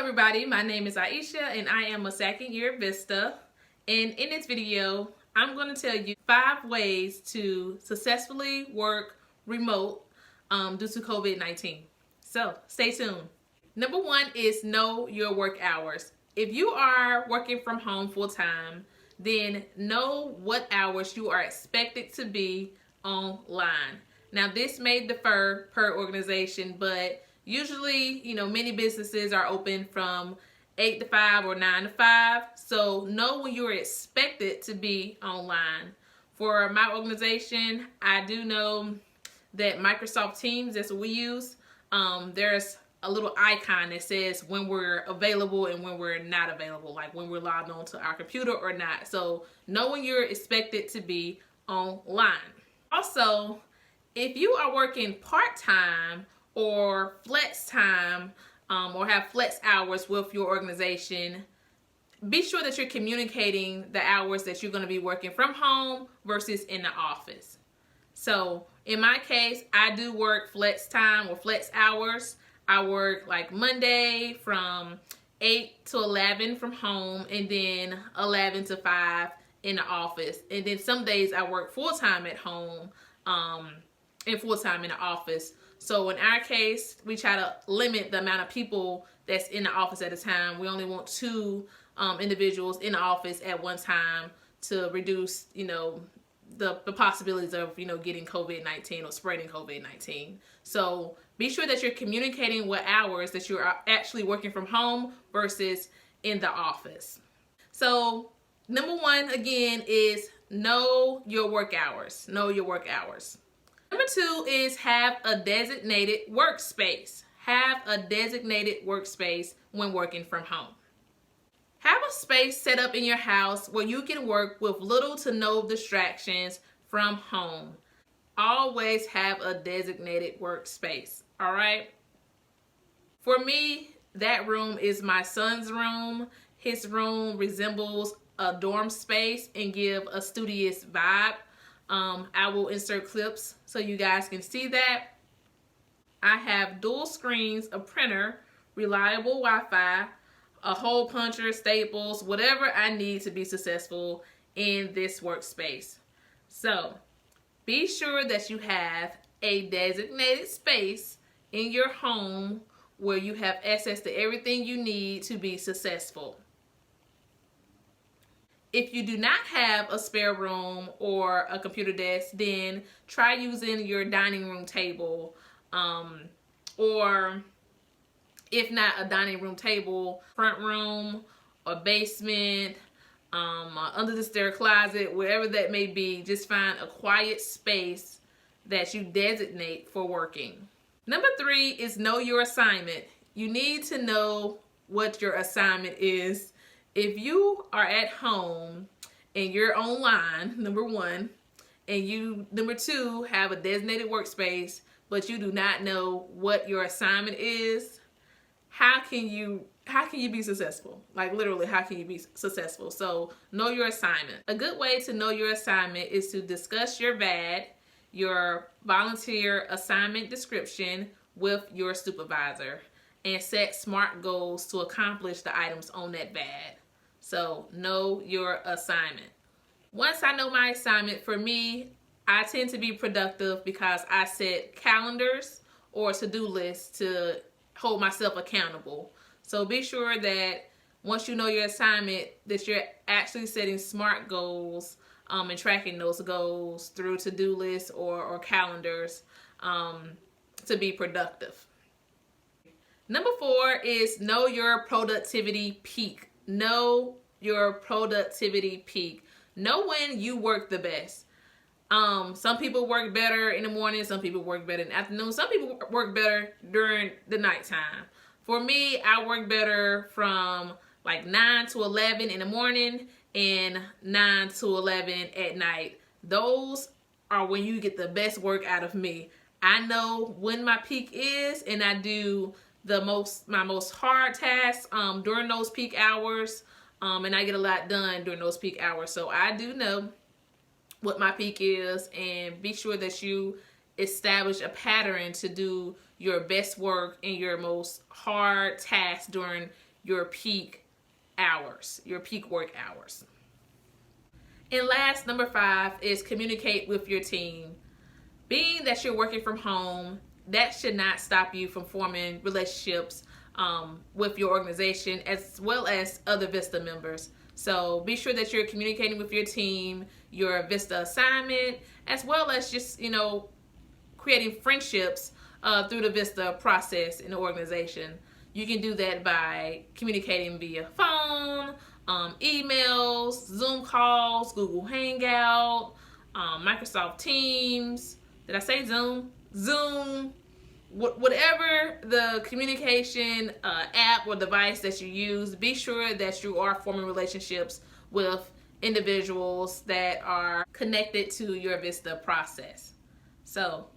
everybody, my name is Aisha and I am a second year Vista, and in this video I'm going to tell you 5 ways to successfully work remote due to COVID-19. So stay tuned. Number 1 is know your work hours. If you are working from home full-time, then know what hours you are expected to be online. Now this may differ per organization, but usually, many businesses are open from 8 to 5 or 9 to 5. So know when you're expected to be online. For my organization, I do know that Microsoft Teams, that's what we use, there's a little icon that says when we're available and when we're not available, like when we're logged on to our computer or not. So know when you're expected to be online. Also, if you are working part-time or flex time or have flex hours with your organization, be sure that you're communicating the hours that you're going to be working from home versus in the office. So in my case, I do work flex time or flex hours. I work like Monday from 8 to 11 from home, and then 11 to 5 in the office. And then some days I work full-time at home and full-time in the office. So in our case, we try to limit the amount of people that's in the office at a time. We only want 2 individuals in the office at one time to reduce, the possibilities of, getting COVID-19 or spreading COVID-19. So be sure that you're communicating what hours that you're actually working from home versus in the office. So number 1, again, is know your work hours. Know your work hours. Number 2 is have a designated workspace. Have a designated workspace when working from home. Have a space set up in your house where you can work with little to no distractions from home. Always have a designated workspace, all right? For me, that room is my son's room. His room resembles a dorm space and give a studious vibe. I will insert clips so you guys can see that. I have dual screens, a printer, reliable Wi-Fi, a hole puncher, staples, whatever I need to be successful in this workspace. So be sure that you have a designated space in your home where you have access to everything you need to be successful. If you do not have a spare room or a computer desk, then try using your dining room table, or if not a dining room table, front room or basement, under the stair closet, wherever that may be. Just find a quiet space that you designate for working. Number 3 is know your assignment. You need to know what your assignment is. If you are at home and you're online, number 1, and you, number 2, have a designated workspace, but you do not know what your assignment is, how can you be successful? Like literally, how can you be successful? So know your assignment. A good way to know your assignment is to discuss your VAD, your volunteer assignment description, with your supervisor, and set SMART goals to accomplish the items on that VAD. So know your assignment. Once I know my assignment, for me, I tend to be productive because I set calendars or to-do lists to hold myself accountable. So be sure that once you know your assignment, that you're actually setting SMART goals and tracking those goals through to-do lists or calendars to be productive. Number 4 is know your productivity peak. Know your productivity peak. Know when you work the best. Some people work better in the morning, some people work better in the afternoon, some people work better during the nighttime. For me, I work better from like 9 to 11 in the morning and 9 to 11 at night. Those are when you get the best work out of me. I know when my peak is, and I do my most hard tasks during those peak hours, and I get a lot done during those peak hours. So I do know what my peak is, and be sure that you establish a pattern to do your best work and your most hard tasks during your peak hours, your peak work hours. And last, number 5 is communicate with your team. Being that you're working from home, that should not stop you from forming relationships with your organization as well as other Vista members. So be sure that you're communicating with your team, your Vista assignment, as well as just, creating friendships through the Vista process in the organization. You can do that by communicating via phone, emails, Zoom calls, Google Hangout, Microsoft Teams. Did I say Zoom? Zoom. Whatever the communication app or device that you use, be sure that you are forming relationships with individuals that are connected to your Vista process. So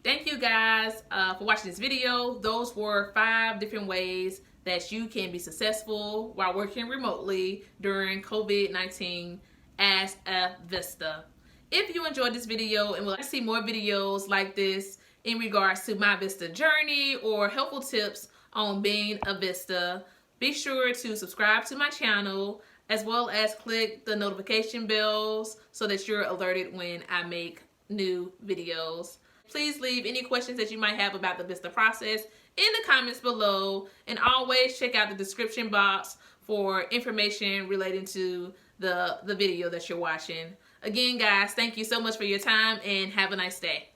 thank you guys for watching this video. Those were 5 different ways that you can be successful while working remotely during COVID-19 as a Vista. If you enjoyed this video and would like to see more videos like this in regards to my Vista journey or helpful tips on being a Vista, be sure to subscribe to my channel as well as click the notification bells so that you're alerted when I make new videos. Please leave any questions that you might have about the Vista process in the comments below, and always check out the description box for information relating to the video that you're watching. Again, guys, thank you so much for your time and have a nice day.